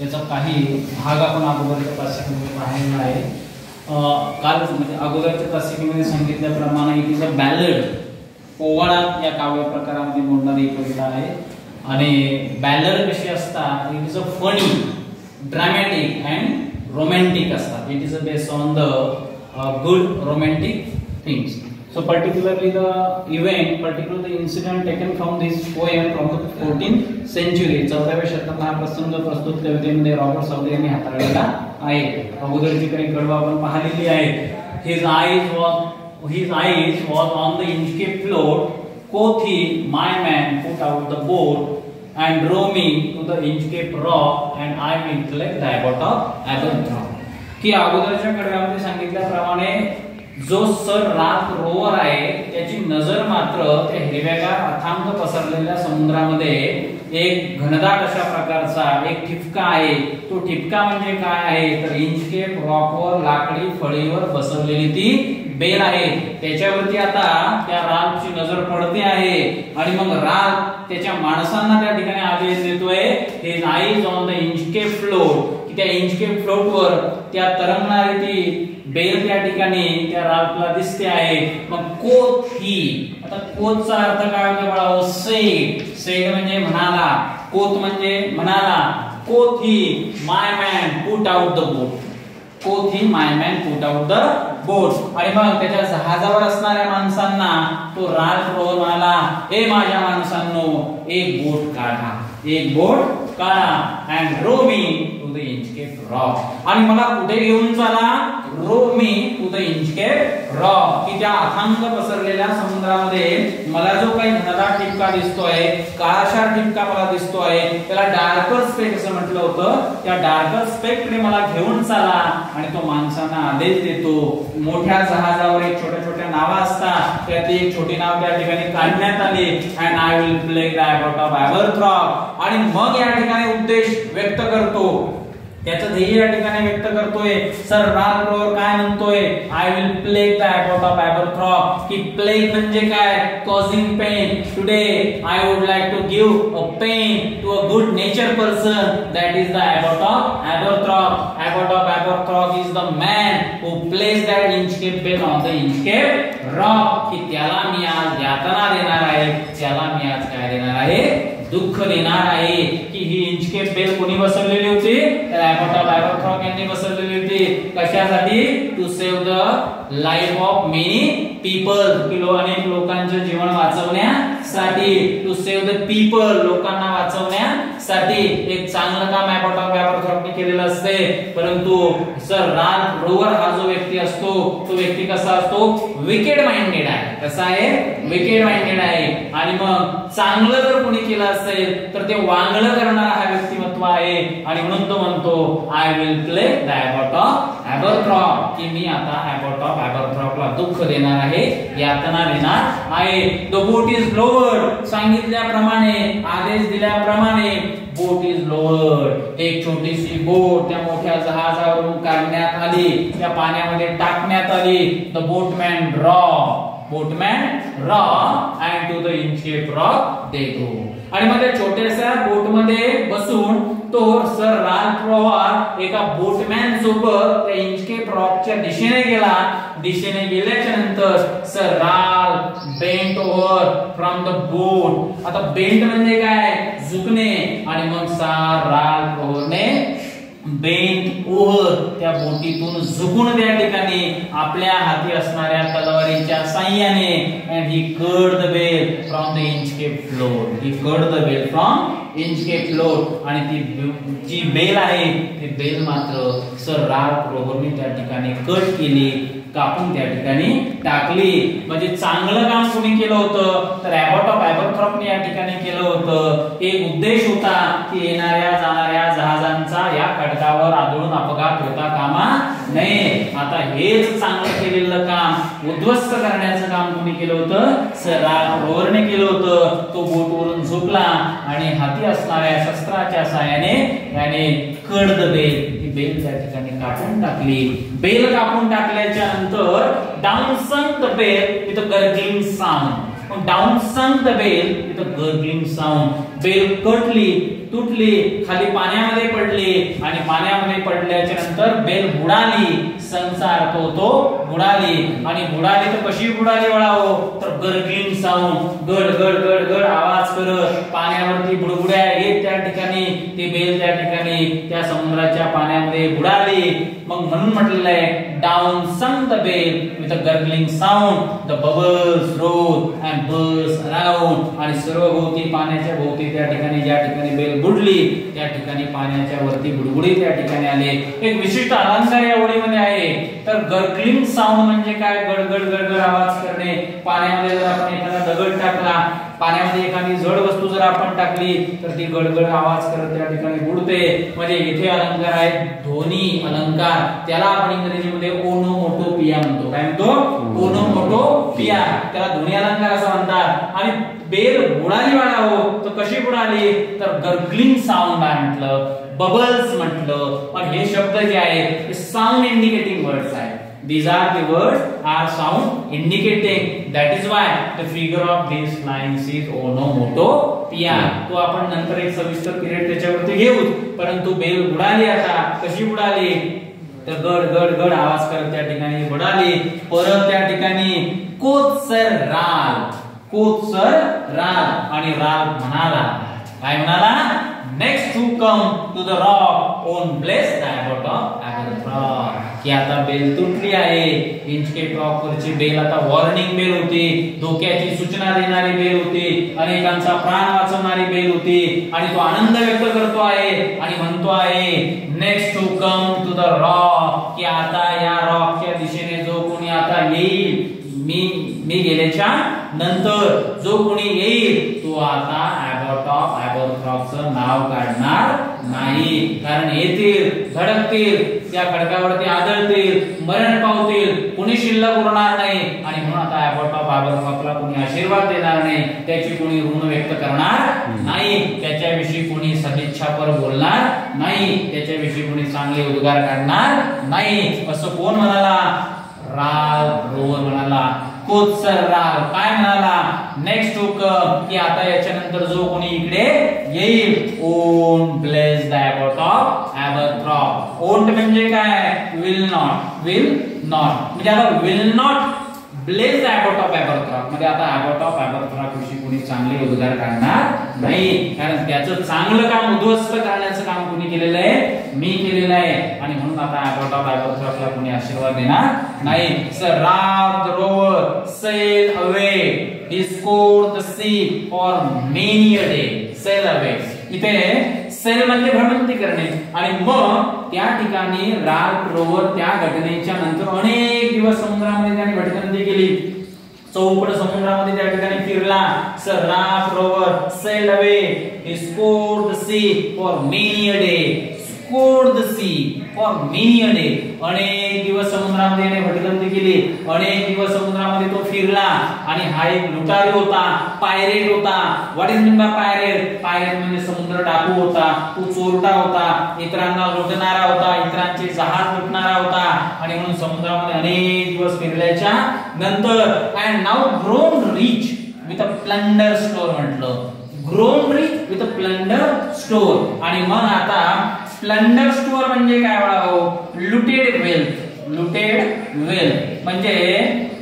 याचा काही भाग आपण अगोदरच्या तासिकेमध्ये पाहिलेला आहे. काल म्हणजे अगोदरच्या तासिकेमध्ये सांगितल्याप्रमाणे इट इज अ बॅलड, पोवाडा या काव्य प्रकारामध्ये मोडणारी कविता आहे. आणि बॅलड कशी असतात, it is a funny, dramatic and romantic असतात. It is a based on the good romantic things. So particularly the event, particularly the incident taken from this poem from the 14th century. 14व्या शतकात हा प्रसंग प्रस्तुत कवितेमध्ये Robert Saudi यांनी हाताळलेला आहे. अगोदरची काही कडवं आपण पाहिलेली आहेत. His eyes was on the Inchcape float. Quoth he, my man, put out the boat and row me to the Inchcape rock, and I will collect the abbot of Aberthrop. की अगोदरच्या कडव्यामध्ये सांगितल्याप्रमाणे जो सर रात rover आहे त्याची नजर मात्र त्या हिरव्यागार अथांग पसरलेल्या समुद्रामध्ये एक घनदाट अशा प्रकारचा एक ठिपका आहे. तो ठिपका म्हणजे काय आहे तर इंचकेप रॉकवर लाकडी फळीवर बसवलेली ती बेल आहे. त्याच्यावरती आता त्या रालची नजर पडते आहे आणि मग राल त्याच्या माणसांना त्या ठिकाणी आदेश देतोय, his eyes on the Inchcape float, की त्या इंचकेप फ्लोटवर त्या तरंगणारी ती बेल त्या ठिकाणी त्या रालला दिसते आहे. मग कोथ ही, आता कोथचा अर्थ काय होतो बाळा, सेड. सेड म्हणजे म्हणाला, कोथ म्हणजे म्हणाला. कोथ ही माय मॅन पुट आउट द बोट, कोथ ही माय मॅन पुट आउट द बोट. आणि मग त्याच्या जहाजावर असणाऱ्या माणसांना तो राल रोहन म्हणाला, हे माझ्या माणसांनो एक बोट काढा, एक बोट काढा, and row me to the Inchcape rock. आणि मला कुठे घेऊन चला, row me to the Inchcape rock, की त्या अथांग पसरलेल्या समुद्रामध्ये मला जो काही घनदाट ठिपका दिसतोय, काळाशार ठिपका मला दिसतोय, त्याला डार्कर स्पेक्ट असं म्हटलं होतं. त्या डार्कर स्पेक्टने मला घेऊन चला. आणि तो माणसांना आदेश देतो. मोठ्या जहाजावर एक छोट्या छोट्या नावा असतात, त्यातली एक छोटी नाव त्या ठिकाणी काढण्यात आली, and I will plague the abbot of Aberbrothok. आणि मग या ठिकाणी उद्देश व्यक्त करतो, त्याचं ध्येय या ठिकाणी व्यक्त करतोय. सर राल रोवर काय म्हणतोय, I will plague the abbot of Aberbrothok, की प्लेग म्हणजे काय, causing pain. Today I would like to give a pain to a good nature person, that is the abbot of Aberbrothok. Abbot of Aberbrothok is the man who place that Inchcape bell on the Inchcape rock, की त्याला मी आज यातना देणार आहे, त्याला मी आज काय देणार आहे, दुःख देणार आहे. की ही इंचकेप बेल कोणी बसवलेली होती, तर अबॉट ऑफ एबरथ्रॉप यांनी बसवलेली होती. कशासाठी, to save the life of many people, की अनेक लोकांचे जीवन वाचवण्यासाठी. टू सेव्ह द पीपल, लोकांना वाचवण्यासाठी एक चांगलं काम अबॉट ऑफ एबरथ्रॉपने केलेलं असते. परंतु सर राल रोवर हा जो व्यक्ती असतो, तो व्यक्ती कसा असतो, विकेड माइंडेड आहे. कसा आहे, विकेड माइंडेड आहे. आणि मग चांगलं जर कोणी केलं असेल तर ते वांगलं करणारा हा व्यक्तिमत्व आहे. आणि म्हणून तो म्हणतो, I will play the abbot of Aberbrothok, की मी आता अबॉट ऑफ एबरथ्रॉपला दुःख देणार आहे, यातना देणार आहे. द बोट इज लोवर्ड, सांगितल्याप्रमाणे, आदेश दिल्याप्रमाणे बोट इज लोवर्ड. एक छोटीशी बोट त्या मोठ्या जहाजावरून काढण्यात आली, त्या पाण्यामध्ये टाकण्यात आली. The boatman row and to the Inchcape rock they go. आणि मग त्या छोट्याशा बोटमध्ये बसून तो सर राल रोवर एका बोटमॅन सोबत त्या इंचकेप रॉकच्या दिशेने गेला. दिशेने गेल्याच्या नंतर सर राल बेंट ओव्हर फ्रॉम द बोट. आता बेंट म्हणजे काय, झुकणे. आणि मग सर राल रोवरने बेंट ओव्हर, त्या बोटीतून झुकून त्या ठिकाणी आपल्या हाती असणाऱ्या तलवारीच्या साह्याने, and he cut the bell from the Inchcape float, he cut the bell from Inchcape float. आणि ती जी बेल आहे, ती बेल मात्र सर राल रोवरने त्या ठिकाणी कट केली, कापून त्या ठिकाणी टाकली. म्हणजे चांगलं काम कोणी केलं होतं, तर अबॉट ऑफ एबरथ्रॉपने या ठिकाणी केलं होतं. एक उद्देश होता की येणाऱ्या जाणाऱ्या जहाजांचा या खडकावर आदळून अपघात होता कामा नये. आता हेच चांगलं केलेलं काम उद्ध्वस्त करण्याचं काम कोणी केलं होतं, सर राल रोवरने केलं होतं. तो बोटवरून झुकला आणि हाती असणाऱ्या शस्त्राच्या साहाय्याने याने कट द बेल, ही बेल त्या ठिकाणी कापून टाकली. बेल कापून टाकल्याच्या नंतर down sank the bell with a gurgling sound. Down sank the bell with a gurgling sound. Bell कटली तुटली, खाली पाण्यामध्ये पडली आणि पाण्यामध्ये पडल्याच्या नंतर बेल बुडाली, संचा अर्थ होतो बुडाली. आणि बुडाली तर कशी बुडाली वळाओ, तर गर्गलिंग साऊंड, गड गड गड गड आवाज करत पाण्यावरती बुडबुड्या येत त्या ठिकाणी ती बेल त्या ठिकाणी त्या समुद्राच्या पाण्यामध्ये बुडाली. मग म्हणून म्हटलेलं आहे down sank the bell with a gurgling sound, the bubbles rose and burst around. आणि सर्वभोवती पाण्याच्या भोवती त्या ठिकाणी ज्या ठिकाणी बेल बुडली त्या ठिकाणी पाण्याच्या वरती बुडबुडी त्या ठिकाणी आले. एक विशिष्ट अलंकार या ओळीमध्ये आहे. तर गर्गलिंग साऊंड म्हणजे काय, गडगड गडगड आवाज करणे. पाण्यामध्ये जर आपण एखादा दगड टाकला, पाण्यामध्ये एखादी जड वस्तू जर आपण टाकली तर ती गडगड आवाज करत त्या ठिकाणी बुडते. म्हणजे इथे अलंकार आहे ध्वनी अलंकार, त्याला आपण इंग्रजीमध्ये ओनोमोटोपिया म्हणतो. काय म्हणतो, ओनोमोटोपिया, त्याला ध्वनी अलंकार असं म्हणतात. आणि बेल बुडाली वाढावो तर कशी बुडाली, तर गर्गलिंग साऊंड आहे म्हटलं, बबल्स म्हटलं. पण हे शब्द जे आहेत हे साऊंड इंडिकेटिंग वर्ड्स आहेत. These are the words are sound indicating. That is why the figure of these lines is onomatopoeia. तो आपण नंतर एक सविस्तर पिरियड त्याच्यावरती घेऊ. परंतु बेल बुडाली, आता कशी बुडाली, तर गड गड गड आवाज करत त्या ठिकाणी बुडाली. परत त्या ठिकाणी कोत्सर राल, कोत्सर राल. आणि राल म्हणाला, काय म्हणाला, next to come to the rock on bless the abbot of abbot. की आता बेल तुटली आहे. इंचके टॉप वरची बेल आता वॉर्निंग बेल होती, धोक्याची सूचना देणारी बेल होती, अनेकांचा प्राण वाचवणारी बेल होती. आणि तो आनंद व्यक्त करतो आहे आणि म्हणतो आहे next to come to the rock, की आता या रॉकच्या दिशेने जो कोणी आता येईल, मी गेल्याच्या नंतर जो कोणी येईल तो आता अबोरथॉपचं नाव काढणार नाही. कारण येतील, धडकतील, त्या खडकावरती आदळतील, मरण पावतील, कोणी शिल्लक उरणार नाही. आणि म्हणून आता अबोरथॉपला कोणी आशीर्वाद देणार नाही, त्याची कोणी ऋण व्यक्त करणार नाही, त्याच्याविषयी कोणी सदिच्छापर बोलणार नाही, त्याच्याविषयी कोणी चांगले उद्गार काढणार नाही. असं कोण म्हणाला, राल रोवर म्हणाला. कोत्सर राल काय म्हणाला, नेक्स्ट टू कम, की आता याच्या नंतर जो कोणी इकडे येईल, won't bless the abbot of अबाउट. ओंट म्हणजे काय, विल नॉट, विल नॉट म्हणजे आता will not bless the abbot of अबाउट म्हणजे आता अबाउट ऑफ अबाउट विषयी कोणी चांगले उद्गार काढणार नाही. कारण त्याचं चांगलं काम उद्ध्वस्त करण्याचं काम कोणी केलेलं आहे, मी केलेलं आहे. आणि म्हणून आता अबाउट ऑफ अबाउटला कोणी आशीर्वाद देणार नाही. Sir Ralph the rover sail away, he scored the sea for many a day. sail away इथे सेल म्हणजे भ्रमंती करणे. आणि मग त्या ठिकाणी राल्फ रोवर त्या घटनेच्या नंतर अनेक दिवस समुद्रामध्ये त्याने भटकंती केली, चौपट समुद्रामध्ये त्या ठिकाणी फिरला. Sir Ralph rover sail away, he scored the sea for many a day. scored the sea for many a day. अनेक दिवस समुद्रामध्ये त्याने भटकंती केली, अनेक दिवस समुद्रामध्ये तो फिरला. आणि हा एक लुटारी होता, पायरेट होता. What is mean by pirate, pirate म्हणजे समुद्र डाकू होता, तो चोरटा होता, इतरांना लुटणारा होता, इतरांचे जहाज लुटणारा होता. आणि म्हणून समुद्रामध्ये अनेक दिवस फिरल्याच्या नंतर and now grown rich with a plunder store म्हटलं, grown rich with a plunder store. आणि मग आता प्लंडर स्टोर म्हणजे काय बाळाओ, लुटेड वेल्थ, लुटेड वेल्थ म्हणजे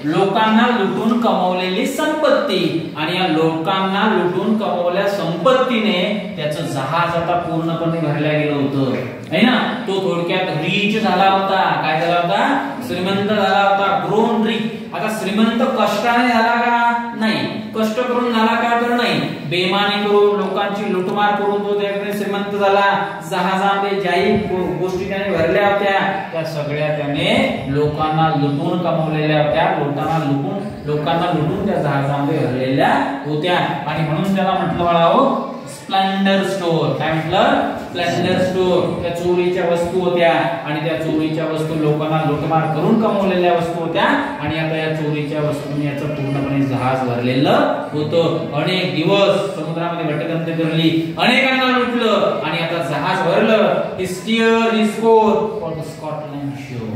लोकांना लुटून कमवलेली संपत्ती. आणि या लोकांना लुटून कमवलेल्या संपत्तीने त्याचं जहाज आता पूर्णपणे भरल्या गेलं होतं, है ना. तो थोडक्यात रिच झाला होता. काय झाला होता, श्रीमंत झाला होता, ग्रोन रिच. आता श्रीमंत कष्टाने झाला का, नाही. कष्ट करून झाला का, तर नाही. बेमानी करून, लोकांची लुटमार करून तो त्याने श्रीमंत झाला. जहाजामध्ये ज्याही गोष्टी त्याने भरल्या होत्या त्या सगळ्या त्याने लोकांना लुटून कमवलेल्या होत्या, लोकांना लुटून त्या जहाजामध्ये भरलेल्या होत्या. आणि म्हणून त्याला म्हटलं बाळाओ स्प्लेंडर स्टोर. काय म्हटलं, स्प्लेंडर स्टोर. त्या चोरीच्या वस्तू होत्या आणि त्या चोरीच्या वस्तू लोकांना लुटमार करून कमवलेल्या वस्तू होत्या. आणि आता या चोरीच्या वस्तूंनी याचं पूर्णपणे जहाज भरलेलं होतं. अनेक दिवस समुद्रामध्ये भटकंती करली, अनेकांना लुटलं आणि आता जहाज भरलं. ही स्टीअर ही स्कोर फॉर द स्कॉटलंड शोर.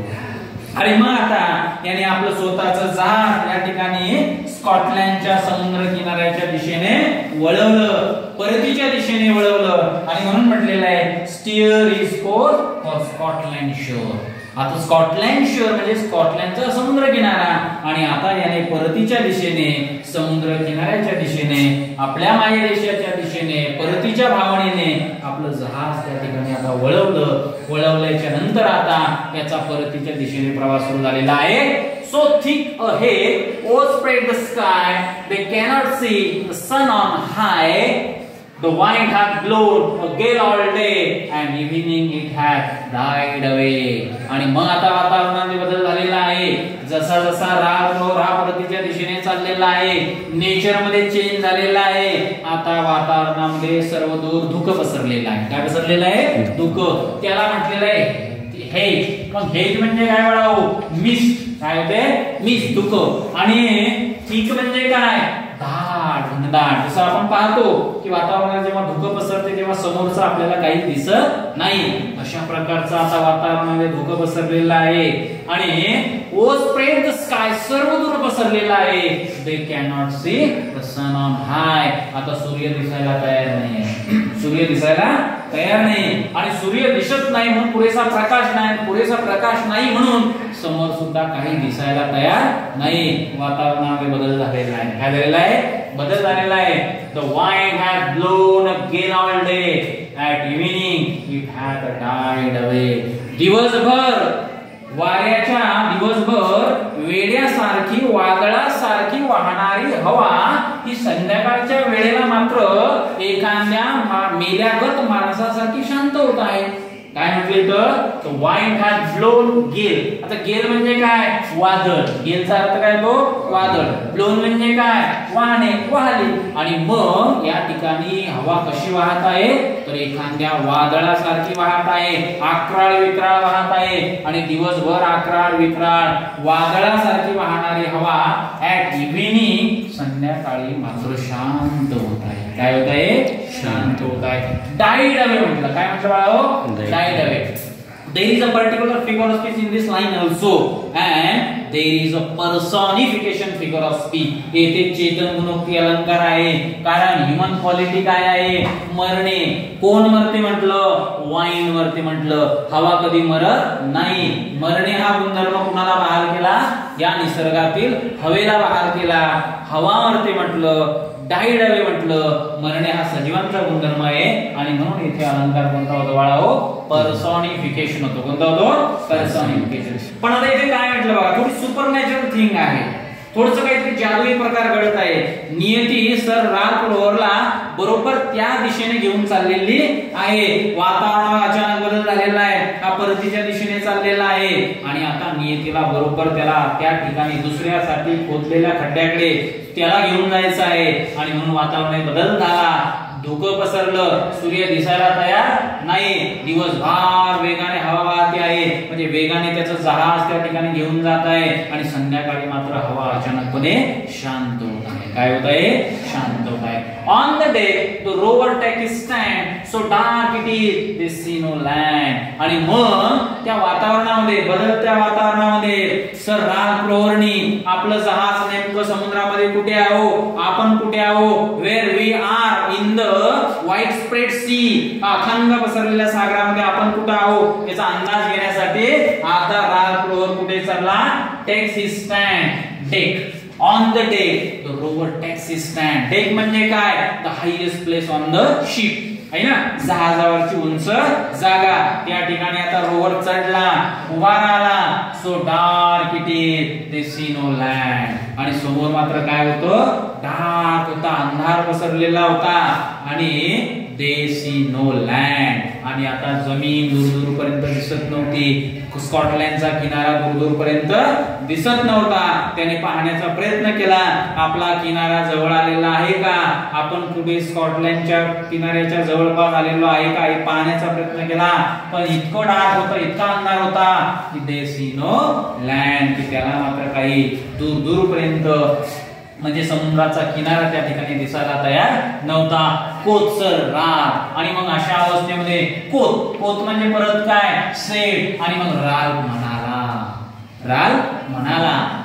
आणि मग आता याने आपलं स्वतःचं जहाज या ठिकाणी स्कॉटलंडच्या समुद्र किनाऱ्याच्या दिशेने वळवलं. परतीच्या दिशेने वळवलं आणि म्हणून म्हटलेलं आहे स्टीअर इज फॉर स्कॉटलँड शोर. आता स्कॉटलँड शोर म्हणजे स्कॉटलँडचा समुद्र किनारा आणि आता याने परतीच्या दिशेने समुद्र किनाऱ्याच्या दिशेने आपल्या माय देशाच्या दिशेने परतीच्या भावनेने आपलं जहाज त्या ठिकाणी आता वळवल्याच्या नंतर आता याचा परतीच्या दिशेने प्रवास सुरू झालेला आहे. So thick ahead overspread the sky, they cannot see the sun on high. The wind had blown a gale all day and evening it had died away. आणि मग आता वातावरणामध्ये बदल झालेला आहे. जसा जसा राह परतीच्या दिशेने चाललेला आहे, नेचर मध्ये चेंज झालेला आहे. आता वातावरणामध्ये सर्व दूर धुकं पसरलेलं आहे. काय पसरलेलं आहे? धुकं. त्याला म्हटलेलं आहे हेज. मग हेज म्हणजे काय वळाओ? मिस्ट. काय होते? मिस्ट, धुकं. आणि थिक म्हणजे काय? दाट, घनदाट. जसं आपण पाहतो की वातावरणात जेव्हा धुकं पसरते तेव्हा समोरचं आपल्याला काही दिसत नाही, अशा प्रकारचं आता वातावरणामध्ये धुकं पसरलेलं आहे. आणि ओ स्प्रेड द स्काय, सर्व दूर पसरलेला आहे. They cannot see the sun on high. आता सूर्य दिसायला तयार नाही आहे. सूर्य दिसायला तयार नाही आणि सूर्य दिसत नाही म्हणून पुरेसा प्रकाश नाही म्हणून समोर सुद्धा काही दिसायला तयार नाही. वातावरणामध्ये बदल झालेला आहे. काय झालेला आहे? बदल झालेला आहे. The wind had blown a gale all day. At evening it had died away. दिवसभर वेड्यासारखी वादळासारखी वाहणारी हवा ही संध्याकाळच्या वेळेला मात्र एखाद्या मेल्यागत माणसासारखी शांत होत आहे. काय म्हटले तर वाइंड हॅज ब्लोन गेल. आता गेल म्हणजे काय? वादळ. गेलचा अर्थ काय? तो वादळ. ब्लोन म्हणजे काय? वाहने, वाहली. आणि मग या ठिकाणी हवा कशी वाहत आहे तर एखाद्या वादळासारखी वाहत आहे, अक्राळ विक्राळ वाहत आहे. आणि दिवसभर अक्राळ विक्राळ वादळासारखी वाहणारी हवा ऍट इव्हिनिंग संध्याकाळी मात्र शांत होत आहे. काय होत आहे? शांत होत आहे. डाईड अवे म्हटलं. काय म्हटलं बाळाओ? Died away. There is a particular figure of speech in this line also, and there is a personification figure of speech. येथे चेतन गुणोक्ती अलंकार आहे. कारण ह्युमन क्वालिटी काय आहे? मरणे. कोण मरते म्हटलं? वाईन मरते म्हटलं. हवा कधी मरत नाही. मरणे हा गुणधर्म कुणाला बहाल केला? या निसर्गातील हवेला बहाल केला. हवा मरते म्हटलं, डाईड अवे म्हटलं. मरणे हा सजीवांचा गुणधर्म आहे आणि म्हणून इथे अलंकार कोणता होतो बाळाओ? पर्सॉनिफिकेशन होतो. कोणता होतो? पर्सॉनिफिकेशन. पण आता इथे काय म्हटलं बघा, थोडी सुपरनॅचरल थिंग आहे. थोडस काहीतरी जादुई प्रकार घडत आहे. नियती सर रात रोवरला बरोबर त्या दिशेने घेऊन चाललेली आहे. वातावरणात अचानक बदल झालेला आहे. हा परतीच्या दिशेने चाललेला आहे आणि आता नियतीला बरोबर त्याला त्या ठिकाणी दुसऱ्यासाठी खोदलेल्या खड्ड्याकडे त्याला घेऊन जायचं आहे आणि म्हणून वातावरणात बदल झाला. धुकं पसरलं, सूर्य दिसायला तयार नाही. दिवसभर वेगाने हवा वाहते आहे, म्हणजे वेगाने त्याचं जहाज त्या ठिकाणी घेऊन जात आहे आणि संध्याकाळी मात्र हवा अचानकपणे शांत होत आहे. काय होत आहे? शांत होत आहे. On the deck the rover takes his stand so dark it is they see no land. आणि मग त्या वातावरणामध्ये, बदलत्या वातावरणामध्ये सर रात रोवरनी आपलं जहाज नेमकं समुद्रामध्ये कुठे आहो? आपण कुठे आहो? Where we are in the wide spread sea. अथांग पसरलेल्या सागरामध्ये आपण कुठे आहो याचा अंदाज घेण्यासाठी आता रात रोवर कुठे चालला? Takes his stand. Deck. On the deck the rover takes his stand. Deck म्हणजे काय? The highest place on the ship आहे ना, जहाजावरची उंच जागा. त्या ठिकाणी आता रोवर चढला, उभा राहिला. So dark it is they see no land. आणि समोर मात्र काय होतं? डार्क होता, अंधार पसरलेला होता आणि दे सी नो लँड. आणि आता जमीन दूर दूर पर्यंत दिसत नव्हती. स्कॉटलँडचा किनारा दूर दूर पर्यंत दिसत नव्हता. त्याने पाहण्याचा प्रयत्न केला, आपला किनारा जवळ आलेला आहे का? आपण कुठे स्कॉटलँडच्या किनाऱ्याच्या जवळपास आलेलो आहे का? हे पाहण्याचा प्रयत्न केला, पण इतकं डार्क होतं, इतका अंधार होता की दे सी नो लँड, की त्याला मात्र काही दूर दूर पर्यंत म्हणजे समुद्राचा किनारा त्या ठिकाणी दिसायला तयार नव्हता. कोतसर रात. आणि मग अशा अवस्थेमध्ये कोत म्हणजे परत काय? सेट. आणि मग राल म्हणाला.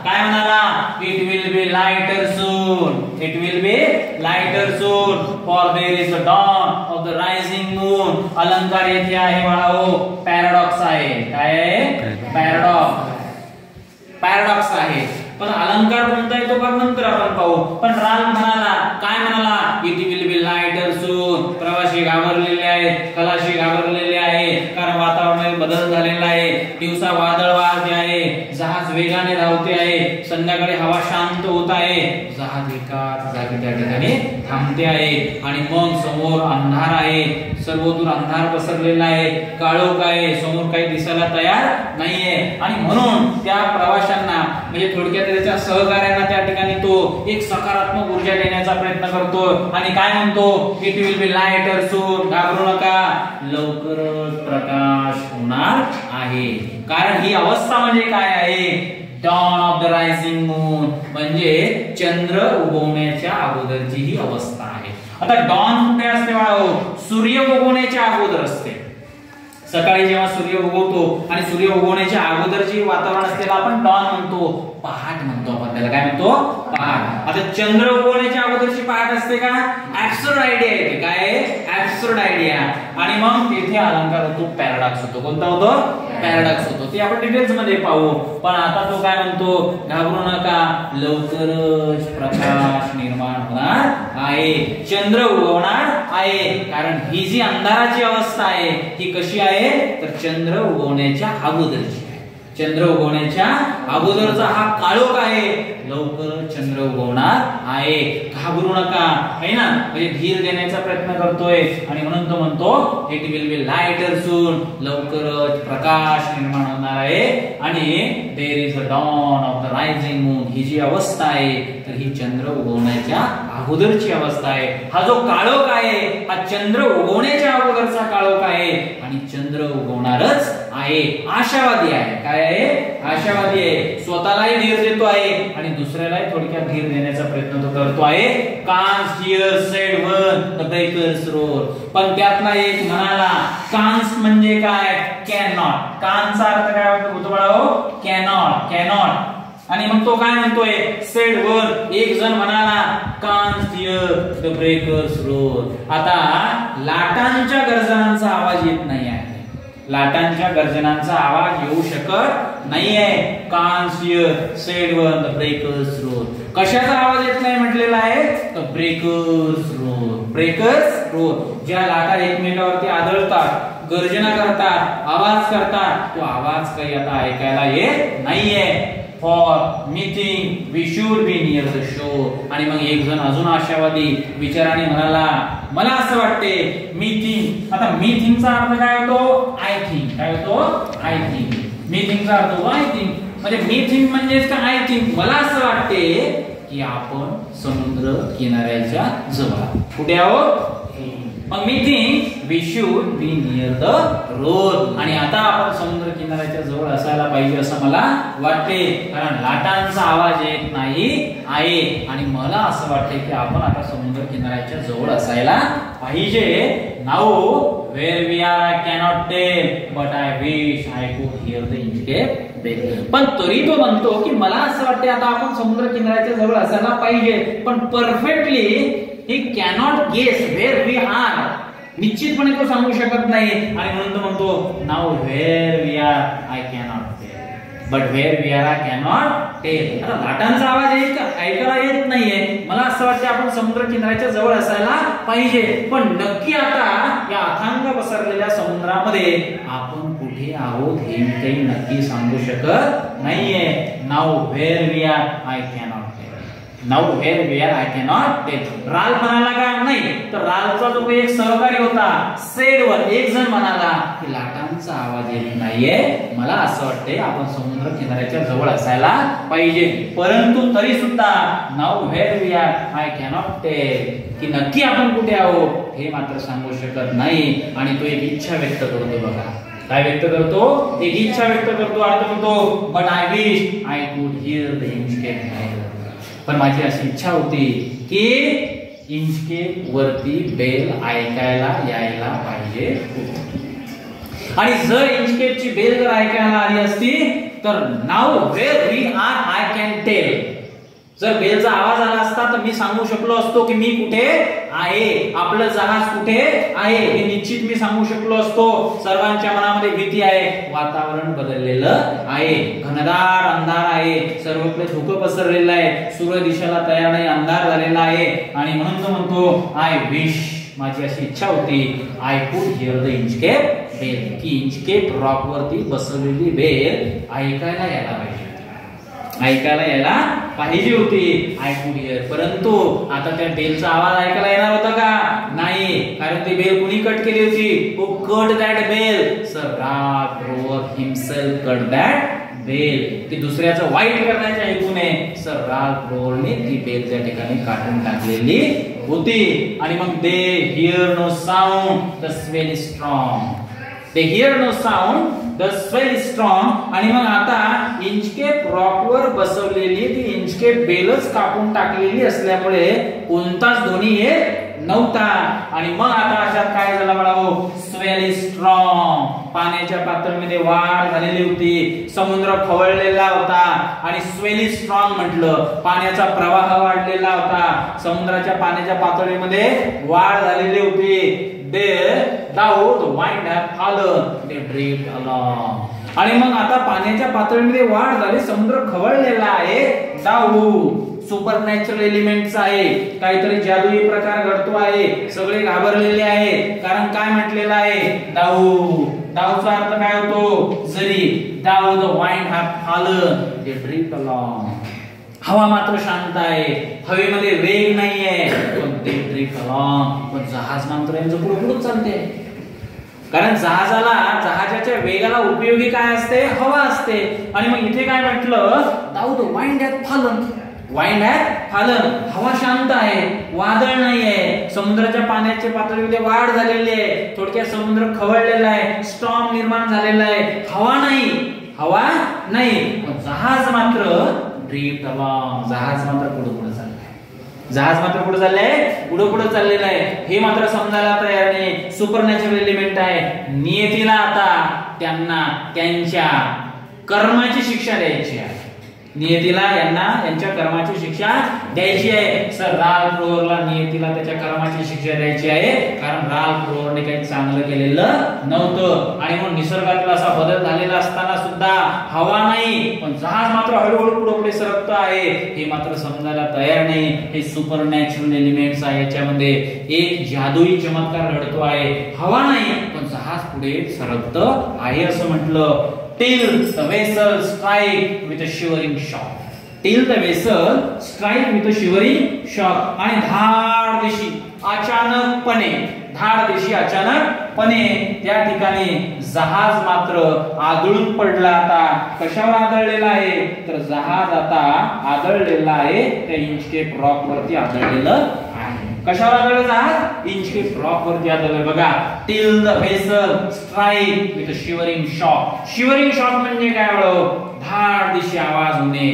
काय म्हणाला? It will be lighter soon. It will be lighter soon, for there is the dawn of the rising moon. अलंकार येथे आहे बाळाओ पॅराडॉक्स आहे. काय आहे? पॅराडॉक्स आहे. पण अलंकार कोणता आहे तो बघ नंतर आपण पाहू. पण राल म्हणाला, काय म्हणाला? इट विल बी लाइटर सून. प्रवासी घाबरलेले आहेत, खलाशी घाबरलेले आहे, कारण वातावरणात बदल झालेला आहे. दिवसा वादळ वाहते आहे, जहाज वेगाने धावते आहे, संध्याकाळी हवा शांत होत आहे, जहाज एकाच जागी त्या ठिकाणी थांबते आहे. आणि मग समोर अंधार आहे, सर्वदूर अंधार पसरलेला आहे, काळोख आहे, समोर काही दिसायला तयार नाहीये. आणि म्हणून त्या प्रवाशांना म्हणजे थोडक्यात त्याच्या सहकार्यांना त्या ठिकाणी तो एक सकारात्मक ऊर्जा देण्याचा प्रयत्न करतो आणि काय म्हणतो? इट विल बी लाइटर सून. घाबरू नका, लवकरच प्रकाश होणार आहे. कारण ही अवस्था म्हणजे काय आहे? Dawn of the rising moon, म्हणजे चंद्र उगवण्याच्या अगोदरची ही अवस्था आहे. आता डॉन कुठे असते बाळाओ? सूर्य उगवण्याच्या अगोदर असते. सकाळी जेव्हा सूर्य उगवतो आणि सूर्य उगवण्याच्या अगोदर जे वातावरण असते आपण डॉन म्हणतो, पहाट म्हणतो आपण त्याला. काय म्हणतो? पहाट. आता चंद्र उगवण्याच्या अगोदरची पहाट असते का? ऍब्सर्ड आयडिया येते. काय आहे? ऍब्सर्ड आयडिया. आणि मग तेथे अलंकार होतो पॅराडॉक्स होतो. कोणता होतो? पॅराडॉक्स होतो. ते आपण डिटेल्स मध्ये पाहू. पण आता तो काय म्हणतो? घाबरू नका, लवकरच प्रकाश निर्माण होणार आहे, चंद्र उगवणार आहे. कारण ही जी अंधाराची अवस्था आहे ही कशी आहे? तर चंद्र उगवण्याच्या अगोदरची. चंद्र उगवण्याच्या अगोदरचा हा काळोख आहे, लवकरच चंद्र उगवणार आहे. घाबरू नका, है ना? म्हणजे धीर देण्याचा प्रयत्न करतोय. आणि म्हणून तो म्हणतो it will be lighter soon. लवकरच प्रकाश निर्माण होणार आहे. आणि there is a dawn of the rising moon. ही जी अवस्था आहे तर ही चंद्र उगवण्याच्या अगोदरची अवस्था आहे. हा जो काळोख आहे हा चंद्र उगवण्याच्या अगोदरचा काळोख आहे आणि चंद्र उगवणारच आहे. आशावादी आहे. काय आहे? आशावादी आहे. स्वतःलाही धीर देतो आहे आणि दुसऱ्यालाही थोडक्यात धीर देण्याचा प्रयत्न तो करतो आहे. Cannes here sed one the breakers roar. पण त्यातला एक म्हणाला, कान्स म्हणजे काय? Can not. कान्सचा अर्थ काय होतो बाळाओ? कॅनॉट. कॅनॉट. आणि मग तो काय म्हणतोय? Sed one. एक जण म्हणाला, Cannes here the breakers roar. आता लाटांच्या गर्जनांचा आवाज येत नाही आहे. लाटांच्या गर्जनांचा आवाज येऊ शकत नाहीये. Cannes here sed one the breakers roar. कशाचा आवाज येत नाही म्हटलेला आहे? तर ब्रेकर्स रोर. Breakers roar. ज्या लाटा एकमेकावरती आदळतात, गर्जना करतात, आवाज करतात, तो आवाज काही आता ऐकायला येत नाहीये. For meeting we should be near the shore. आणि मग एक जण अजून आशावादी विचाराने म्हणाला, मला असं वाटते मीटिंग. आता मीटिंगचा अर्थ काय होतो? I think. काय होतो? I think. मीटिंगचा अर्थ होतो आय थिंक. म्हणजे मीटिंग म्हणजेच काय? I think. मला असं वाटते की आपण समुद्र किनाऱ्याच्या जवळ. कुठे आहोत? मग meeting we should be near the road. आणि आता आपण समुद्र किनाऱ्याच्या जवळ असायला पाहिजे असं मला वाटते. कारण लाटांचा आवाज येत नाही आहे आणि मला असं वाटते की आपण आता समुद्र किनाऱ्याच्या जवळ असायला पाहिजे. Now where we are I cannot tell but I wish I could hear the Inchcape bell. पण तरी तो म्हणतो की मला असं वाटते आता आपण समुद्र किनाऱ्याच्या जवळ असायला पाहिजे. पण perfectly he cannot guess where we are. निश्चितपणे तो सांगू शकत नाही. आणि म्हणून तो म्हणतो now where we are I cannot tell but where we are I cannot tell. आता लाटांचा आवाज ऐकायला येत नाहीये. मला असं वाटतं आपण समुद्र किनाऱ्याच्या जवळ असायला पाहिजे. पण नक्की आता या अथांग पसरलेल्या समुद्रामध्ये आपण कुठे आहोत हे मी काही नक्की सांगू शकत नाहीये. Now where we are I cannot. Now where we are I cannot tell. राल म्हणाला का? नाही. तर रालचा जो एक सहकारी होता सेड वन, एक जण म्हणाला की लाटांचा आवाज येत नाहीये, मला असं वाटतंय आपण समुद्र किनाऱ्याच्या जवळ असायला पाहिजे. परंतु तरी सुद्धा now where we are I cannot tell, की नक्की आपण कुठे आहोत हे मात्र सांगू शकत नाही. आणि तो एक इच्छा व्यक्त करतो बघा. काय व्यक्त करतो? एक इच्छा व्यक्त करतो. अर्थ म्हणतो but I wish I could hear the inscape. पण माझी अशी इच्छा होती की इंचकेप वरती बेल ऐकायला यायला पाहिजे. आणि जर इंचकेपची बेल जर ऐकायला आली असती तर now where we are I can tell. जर बेलचा आवाज आला असता तर मी सांगू शकलो असतो की मी कुठे आहे, आपलं जहाज कुठे आहे हे निश्चित मी सांगू शकलो असतो. सर्वांच्या मनामध्ये भीती आहे, वातावरण बदललेलं आहे, घनदार अंधार आहे, सर्वकडे धुकं पसरलेलं आहे, सूर्य दिशेला तयार नाही, अंधार झालेला आहे. आणि म्हणून तो म्हणतो आय विश, माझी अशी इच्छा होती, I could hear the Inchcape bell, की इंचकेप रॉक वरती बसवलेली बेल ऐकायला यायला पाहिजे, ऐकायला यायला पाहिजे होती, आय कुड हिअर. परंतु आता त्या बेलचा आवाज ऐकायला येणार होता का? नाही, कारण ती बेल कुणी कट केली होती? Who cut that bell? Sir Ralph Rover himself cut that bell. ती दुसऱ्याचं वाईट करण्याच्या हेतूने सर रॅल्फ रोवरने ती बेल त्या ठिकाणी काढून टाकलेली होती. आणि मग they hear no sound, the swell is strong. They hear no sound, the swell is strong. आणि मग आता इंचकेप रॉकवर बसवलेली ती इंचकेप बेलच कापून टाकलेली असल्यामुळे कोणताच ध्वनी येत नव्हता. आणि मग आता अशात काय झालं बाळाओ? स्वेल इज स्ट्रॉंग, पाण्याच्या पातळीमध्ये वाढ झालेली होती, समुद्र खवळलेला होता. आणि स्वेल इज स्ट्रॉंग म्हटलं, पाण्याचा प्रवाह वाढलेला होता, समुद्राच्या पाण्याच्या पातळीमध्ये वाढ झालेली होती. Though the wind had fallen, they drifted along. आणि मग आता पाण्याच्या पातळीमध्ये वाढ झाली, समुद्र खवळलेला आहे. दाऊ सुपरनॅचरल एलिमेंट्स आहे, काहीतरी जादुई प्रकार घडतो आहे, सगळे घाबरलेले आहेत. कारण काय म्हटलेलं आहे? दाऊ. दाऊचा अर्थ काय होतो? जरी. Though the wind have fallen, they drift along. हवा मात्र शांत आहे, हवेमध्ये वेग नाहीये, पण ते ड्रिफ्ट अलोंग. पण जहाज मात्र यांचं पुढे पुढे चालते. कारण जहाजाच्या वेगाला उपयोगी काय असते? हवा असते. आणि मग इथे काय म्हटलं? Though the wind has fallen. Wind has fallen, हवा शांत आहे, वादळ नाहीये, समुद्राच्या पाण्याच्या पातळीमध्ये वाढ झालेली आहे, थोडक्यात समुद्र खवळलेला आहे, स्टॉर्म निर्माण झालेला आहे, हवा नाही. पण जहाज मात्र ड्रिफ्ट अलोंग, जहाज मात्र पुढे पुढे चाललंय, जहाज मात्र पुढे चाललंय, पुढे पुढे चाललेलं आहे. हे मात्र समजायला तयार नाही. सुपरनॅचरल एलिमेंट आहे. नियतीला आता त्यांना त्यांच्या कर्माची शिक्षा द्यायची आहे. नियतीला यांच्या कर्माची शिक्षा द्यायची आहे. सर रॅल्फ रोवरला नियतीला त्याच्या कर्माची शिक्षा द्यायची आहे, कारण रॅल्फ रोवरने काही चांगलं केलेलं नव्हतं. आणि म्हणून निसर्गातील असा बदल झालेला असताना सुद्धा हवा नाही, पण जहाज मात्र हळूहळू पुढे पुढे सरकत आहे, हे मात्र समजायला तयार नाही. हे सुपरनॅचरल एलिमेंट्स आहे, याच्यामध्ये एक जादुई चमत्कार घडतो आहे. हवा नाही, पण जहाज पुढे सरकत आहे असं म्हटलं. Till the vessel strike with a shivering shock. Till the vessel strike with a shivering shock. आणि धाड दिशी अचानकपणे त्या ठिकाणी जहाज मात्र आदळून पडला. आता कशावर आदळलेला आहे? तर जहाज आता आदळलेला आहे त्या इंचकेप रॉक वरती आदळलेलं आहे. कशावर आदळलं जहाज? इंचकेप रॉक वरती आदळलं. बघा, till the vessel strike with a shivering shock. Shivering shock म्हणजे काय? धाड दिशी आवाज होणे.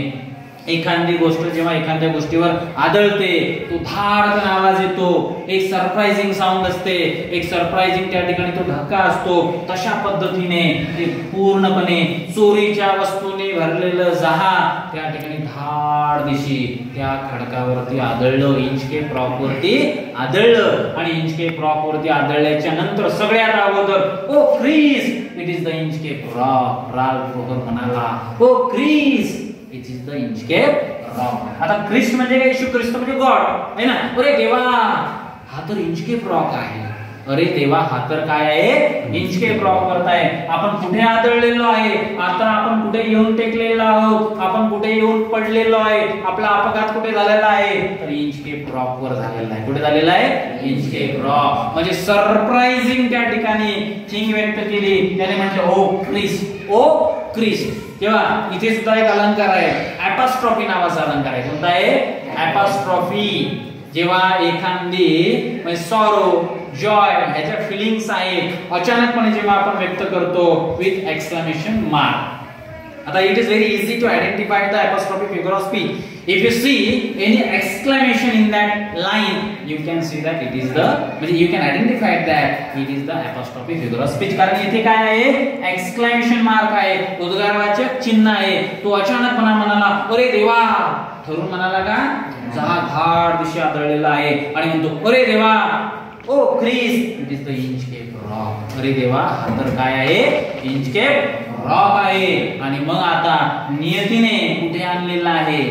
एखादी गोष्ट जेव्हा एखाद्या गोष्टीवर आदळते, तो धाडकन आवाज येतो, एक सरप्राइजिंग साऊंड असते, एक सरप्राइजिंग त्या ठिकाणी तो धक्का असतो. तशा पद्धतीने ते पूर्णपणे चोरीच्या वस्तूंनी भरलेलं जहाज त्या ठिकाणी धाड दिशी त्या खडकावरती आदळलं, इंचकेप रॉक वरती आदळलं. आणि इंचकेप रॉक वरती आदळल्याच्या नंतर सगळ्यात अगोदर O Christ, it is the Inchcape rock. Ralph Rover म्हणाला, O Christ, it is the Inchcape rock. आता ख्रिस्त म्हणजे काय? येशू ख्रिस्त म्हणजे गॉड आहे ना. अरे देवा, हा तर इंचकेप रॉक आहे. अरे देवा, हा तर काय आहे? इंचकेप रॉक वरती आहे. आपण कुठे आदळलेलो आहे? आता आपण कुठे येऊन टेकलेलो आहोत? आपण कुठे येऊन पडलेलो आहे? आपला अपघात कुठे झालेला आहे? तर इंचकेप रॉक वर झालेला आहे. कुठे झालेला आहे? Inchcape rock. म्हणजे सरप्राइजिंग त्या ठिकाणी थिंग व्यक्त केली. त्याने म्हटलं ओ क्रिस, ओ क्रिस. तेव्हा इथे सुद्धा एक अलंकार आहे, ऍपॉस्ट्रॉफी नावाचा अलंकार आहे. कोणता आहे? ऍपॉस्ट्रॉफी. जेव्हा एखादी म्हणजे सॉरो, जॉय ह्याच्या फिलिंग्स आहेत, अचानकपणे जेव्हा आपण व्यक्त करतो विथ एक्सक्लेमेशन मार्क. आता it is very easy to identify the apostrophe figure of speech. If you see any exclamation in that line, you can see that it is the, म्हणजे you can identify that it is the apostrophe figure of speech. कारण इथे काय आहे? Exclamation mark आहे, उद्गारवाचक चिन्ह आहे. तो अचानकपणे म्हणाला, अरे देवा, ठरून म्हणाला का जहाज धाड दिशे आदळलेला आहे आणि म्हणतो अरे देवा O Christ it is the Inchcape rock. अरे देवा हा तर काय आहे इंचकेप रॉक आहे. आणि मग आता नियतीने कुठे आणलेला आहे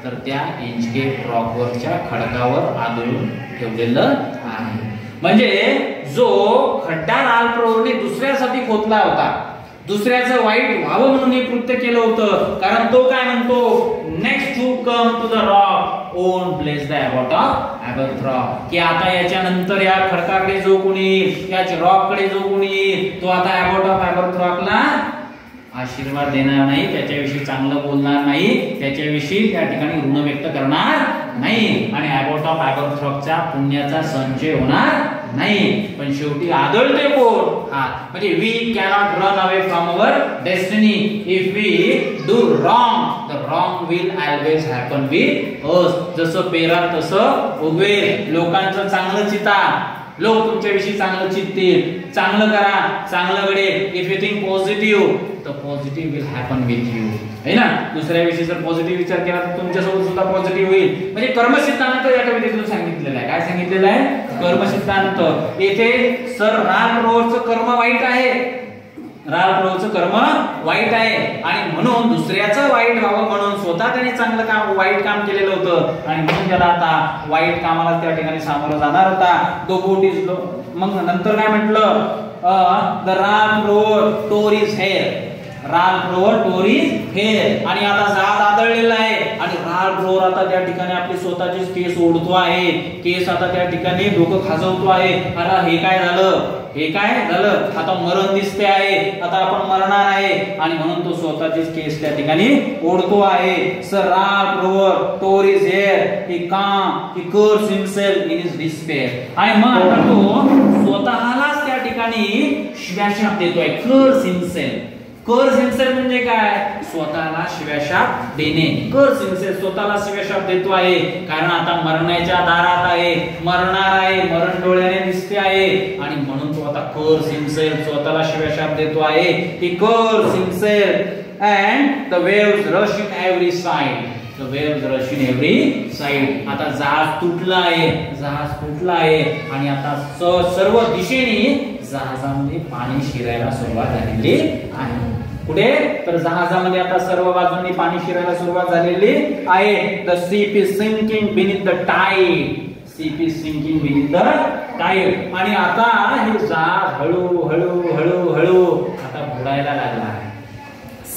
तर त्या इंचकेप रॉकवरच्या खडकावर आदळून ठेवलेलं आहे. म्हणजे जो खड्डा राल्फ रोवरने दुसऱ्यासाठी खोदला होता, दुसऱ्याचं वाईट व्हावं म्हणून हे कृत्य केलं होतं. कारण तो काय म्हणतो next to come to the rock won't place the abbot of Aberbrothok, की आता याच्या नंतर या खडकाकडे जो कोणी या रॉककडे जो कोणी तो आता अबॉट ऑफ एबर्थरॉकला आशीर्वाद देणार नाही, त्याच्याविषयी चांगलं बोलणार नाही, त्याच्याविषयी त्या ठिकाणी ऋण व्यक्त करणार नाही आणि अबॉट ऑफ एबर्थरॉकच्या पुण्याचा संचय होणार नाही. पण शेवटी आदळते कोण हा, म्हणजे we cannot run away from our destiny. If we do wrong the wrong will always happen with us. जसं पेरा तसं उगवेल. लोकांचं चांगलं चिता, लोक तुमच्याविषयी चांगलं चित्तील, चांगलं करा, चांगलं घडेल. इफ यू थिंक पॉझिटिव्ह तर positive will happen with you, है ना. दुसऱ्याविषयी जर पॉझिटिव्ह विचार केला तर तुमच्यासोबत सुद्धा पॉझिटिव्ह होईल. म्हणजे कर्मसिद्धांत या कवितेतून सांगितलेलं आहे. काय सांगितलेलं आहे कर्मसिद्धांत. येथे सर राल्फ रोवरचं कर्म वाईट आहे, राल्फ रोवरचं कर्म वाईट आहे आणि म्हणून दुसऱ्याचं वाईट व्हावं म्हणून स्वतः त्याने चांगलं काम वाईट काम केलेलं होतं आणि म्हणून त्याला आता वाईट कामाला त्या ठिकाणी सामोरं जाणार होता. दो बोट इज मग नंतर काय म्हटलं the Ralph rover tore his hair, Ralph rover tore his hair. आणि आता जहाज आदळलेला आहे आणि राल्फ रोवर आता त्या ठिकाणी आपली स्वतःचीच केस ओढतो आहे, केस आता त्या ठिकाणी डोकं खाजवतो आहे. अरे हे काय झालं, हे काय झालं, आता मरण दिसते आहे, आता आपण मरणार आहे आणि म्हणून तो स्वतःचीच केस त्या ठिकाणी ओढतो आहे. Sir Ralph rover tore his hair, ही कर्स हिमसेल्फ इन हिज डिस्पेअर. आणि मग आता तो स्वतःलाच त्या ठिकाणी शिव्याशाप देतोय. कर्स हिमसेल्फ, कर्स हिमसेल्फ म्हणजे काय स्वतःला शिव्याशाप देणे. कर्स हिमसेल्फ स्वतःला शिव्याशाप देतो आहे कारण आता मरण्याच्या दारात आहे, मरणार आहे, मरण डोळ्याने दिसते आहे आणि म्हणून तो आता कर्स हिमसेल्फ स्वतःला शिव्याशाप देतो आहे. ही कर्स himself and the waves rush in every side, the waves rush in every side. आता जहाज तुटला आहे, जहाज तुटला आहे आणि आता सर्व दिशेने जहाजामध्ये पाणी शिरायला सुरुवात झालेली आहे. कुठे तर जहाजामध्ये आता सर्व बाजूंनी पाणी शिरायला सुरुवात झालेली आहे. The ship is sinking beneath the tide, ship is sinking beneath the tide. आणि आता हे जहाज हळू हळू हळू हळू आता बुडायला लागला आहे.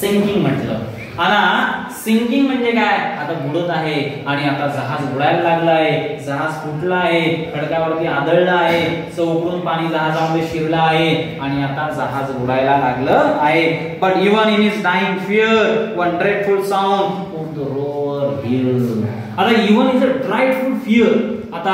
सिंकिंग म्हटलं आणि सिंकिंग म्हणजे काय आता बुडत आहे आणि आता जहाज बुडायला लागला आहे, जहाज फुटला आहे, खडकावरती आदळला आहे, चौकडून पाणी जहाजामध्ये शिरलं आहे आणि आता जहाज बुडायला लागलं आहे. But even in his dying fear one dreadful sound put the rover hill. आता even is a dreadful fear, आता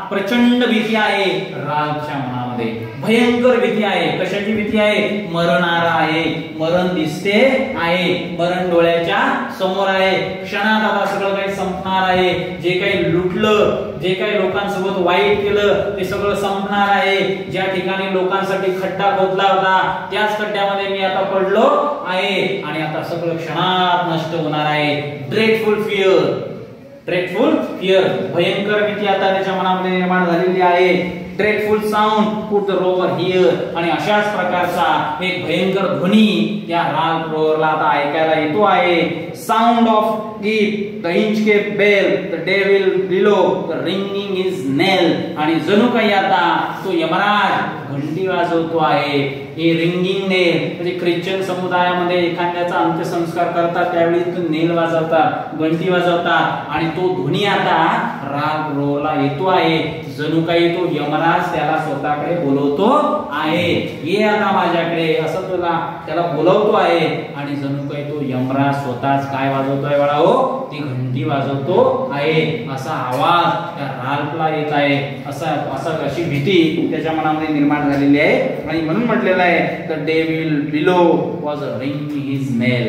प्रचंड भीती आहे राल्फच्या मनामध्ये, भयंकर भीती आहे. कशाची भीती आहे, मरणार आहे, मरण दिसते आहे, मरण डोळ्याच्या समोर आहे, क्षणात आता सगळं काही संपणार आहे, जे काही लुटलं, जे काही लोकांसोबत वाईट केलं ते सगळं संपणार आहे. ज्या ठिकाणी लोकांसाठी खड्डा खोदला होता त्याच खड्ड्यामध्ये मी आता पडलो आहे आणि आता सगळं क्षणात नष्ट होणार आहे. ड्रेडफुल फिअर, ड्रेडफुल फिअर, भयंकर भीती आता त्याच्या मनामध्ये निर्माण झालेली आहे. Dreadful sound put the rover here. आणि अशाच प्रकारचा एक भयंकर ध्वनी त्या राल्फ रोवरला आता ऐकायला येतो आहे. Sound of the Inchcape bell, the devil below, the ringing is knell. आणि जणू काही आता तो यमराज घंटी वाजवतो आहे. हे रिंगिंग नेल म्हणजे ख्रिश्चन समुदायामध्ये एखाद्याचा अंत्यसंस्कार करतात त्यावेळी तो नेल वाजवतात, घंटी वाजवतात आणि तो ध्वनी आता राल्फ रोवरला येतो आहे. जणू काही तो यमराज त्याला स्वतःकडे बोलवतो आहे. ये आता माझ्याकडे असं त्याला बोलवतो आहे आणि जणू काही तो यमराज स्वतःच काय वाजवतोय बाळाओ, ती घंटी वाजवतो आहे. असा आवाज त्या राल्फला येत आहे. अशी भीती त्याच्या मनामध्ये निर्माण झालेली आहे आणि म्हणून म्हटलेलं आहे the devil below was ringing his knell,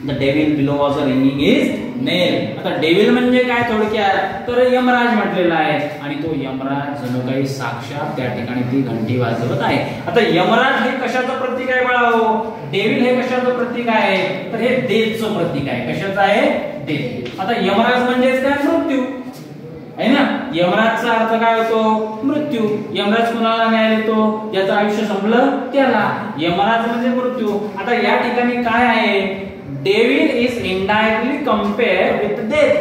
the devil below was ringing his knell. आता डेव्हिल म्हणजे काय थोडक्यात तर यमराज म्हटलेला आहे आणि तो यमराज जणू काही साक्षात त्या ठिकाणी ती घंटी वाजवत आहे. आता यमराज हे कशाचं प्रतीक आहे बाळाओ, डेव्हिल हे कशाचं प्रतीक आहे तर हे डेथचं प्रतीक आहे. कशाचं आहे, डेथ. आता यमराज म्हणजेच काय? मृत्यू आहे ना. यमराजचा अर्थ काय होतो? मृत्यू. यमराज कुणाला न्याय देतो? ज्याचं आयुष्य संपलं त्याला. यमराज म्हणजे मृत्यू. आता या ठिकाणी काय आहे? Devil is indirectly compared with death.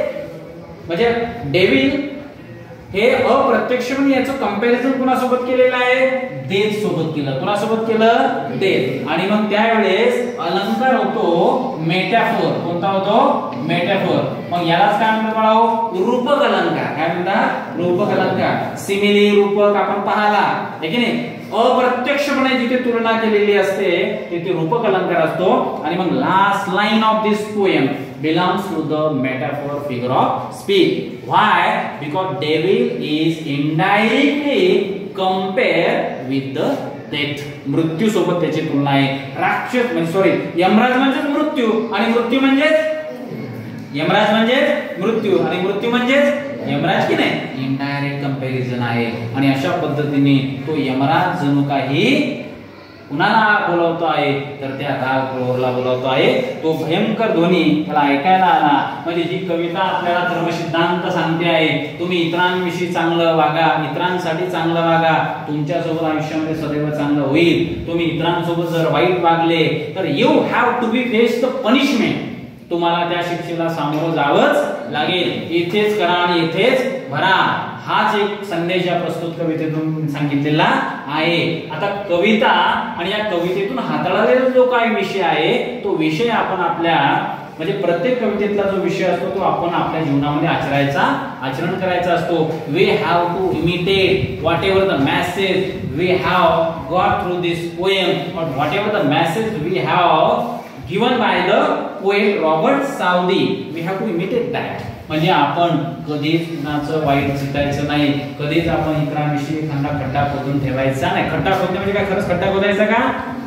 म्हणजे डेव्हिल हे अप्रत्यक्षपणे याचं कंपॅरिझन कुणासोबत केलेलं आहे? डेथ सोबत केलं. कुणासोबत केलं? डेथ. आणि मग त्यावेळेस अलंकार होतो मेटाफोर. कोणता होतो? मेटाफोर. मग यालाच काय म्हणतात बाळाओ? रूपक अलंकार. काय म्हणतात? रूपक अलंकार. सिमिली, रूपक आपण पाहला आहे की नाही. अप्रत्यक्षपणे जिथे तुलना केलेली असते तिथे रूपक अलंकार असतो. आणि मग last line of this poem belongs to the metaphor figure of speech. Why? Because devil is indirectly compared with the death. मृत्यू सोबत त्याची तुलना आहे. राक्षस म्हणजे सॉरी यमराज म्हणजे मृत्यू आणि मृत्यू म्हणजे यमराज म्हणजे मृत्यू आणि मृत्यू म्हणजे यमराज की नाही. इनडायरेक्ट कंपॅरिझन आहे. आणि अशा पद्धतीने तो यमराज जणू काही कुणाला बोलवतो आहे? तर त्या राग क्रोरला बोलवतो आहे. तो भयंकर ध्वनी त्याला ऐकायला आला. म्हणजे जी कविता आपल्याला धर्मसिद्धांत सांगते आहे, तुम्ही इतरांविषयी चांगलं वागा, इतरांसाठी चांगलं वागा, तुमच्यासोबत आयुष्यामध्ये सदैव चांगलं होईल. तुम्ही इतरांसोबत जर वाईट वागले तर you have to be face the punishment. तुम्हाला त्या शिक्षेला सामोरं जावंच लागेल. इथेच करा आणि इथेच भरा. हाच एक संदेश या प्रस्तुत कवितेतून सांगितलेला आहे. आता कविता आणि या कवितेतून हाताळलेला जो काही विषय आहे तो विषय आपण आपल्या म्हणजे प्रत्येक कवितेतला जो विषय असतो तो आपण आपल्या जीवनामध्ये आचरण करायचा असतो. We have to imitate whatever the message we have got through this poem और whatever the message we have given by the poet Robert Southey. We have to imitate that. म्हणजे आपण कधीच कुणाचं वाईट चितायचं नाही. कधीच आपण इतरांविषयी खड्डा खोदून ठेवायचा नाही. खड्डा खोदणे म्हणजे काय खरंच खड्डा खोदायचा का?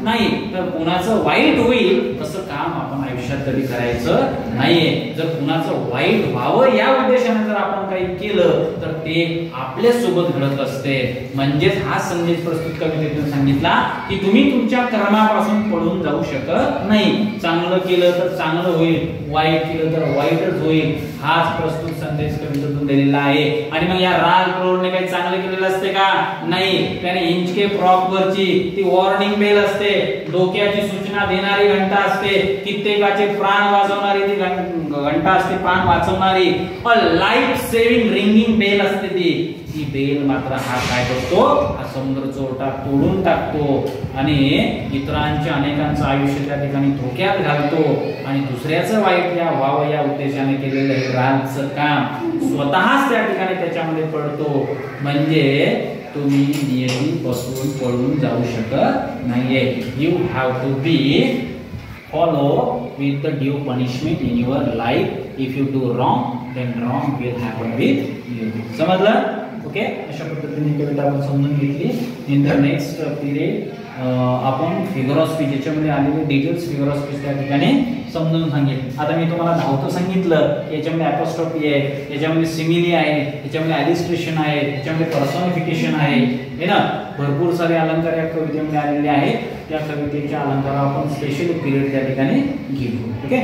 नाही. तर कुणाचं वाईट होईल तसं काम आपण आयुष्यात कधी करायचं नाहीये. जर कुणाचं वाईट व्हावं या उद्देशाने जर आपण काही केलं तर ते आपल्या सोबत घडत असते. म्हणजेच हा संदेश प्रस्तुत कवितेतून सांगितला की तुम्ही तुमच्या कर्मापासून पळून जाऊ शकत नाही. चांगलं केलं तर चांगलं होईल, वाईट केलं तर वाईटच होईल. हाच प्रस्तुत संदेश कवितेतून दिलेला आहे. आणि मग या राग क्रोरने काही चांगले केलेलं असते का? नाही. त्याने इंचके फ्रॉक वरची ती वॉर्निंग बेल असते, डोक्याची सूचना देणारी घंटा असते, कित्येकाचे प्राण वाचवणारी ती घंटा असते, प्राण वाचवणारी. A life saving ringing bell असते ती बेल मात्र हा काय करतो? हा समुद्र चोरटा तोडून टाकतो आणि इतरांच्या अनेकांचं आयुष्य त्या ठिकाणी धोक्यात घालतो आणि दुसऱ्याचं वाईट या व्हावं या उद्देशाने केलेलं हे रागचं काम स्वतःच त्या ठिकाणी त्याच्यामध्ये पडतो. म्हणजे तुम्ही नियतीपासून पळून जाऊ शकत नाहीये. You have to be follow with the due punishment in your life. If you do wrong, then wrong will happen with you. समजलं? ओके. अशा पद्धतीने कविता आपण समजून घेतली. इन द नेक्स्ट पिरियड आपण फिगर ऑफ स्पीच याच्यामध्ये आलेले डिटेल्स फिगर ऑफ स्पीच त्या ठिकाणी समजून सांगेल. आता मी तुम्हाला धावतं सांगितलं याच्यामध्ये ॲपोस्ट्रॉफी आहे, याच्यामध्ये सिमिली आहे, याच्यामध्ये ॲलिस्ट्रेशन आहे, याच्यामध्ये पर्सॉनिफिकेशन आहे ना. भरपूर सारे अलंकार या कवितेमध्ये आलेले आहेत. त्या कवितेच्या अलंकारावर आपण स्पेशल पिरियड त्या ठिकाणी घेऊ. ओके.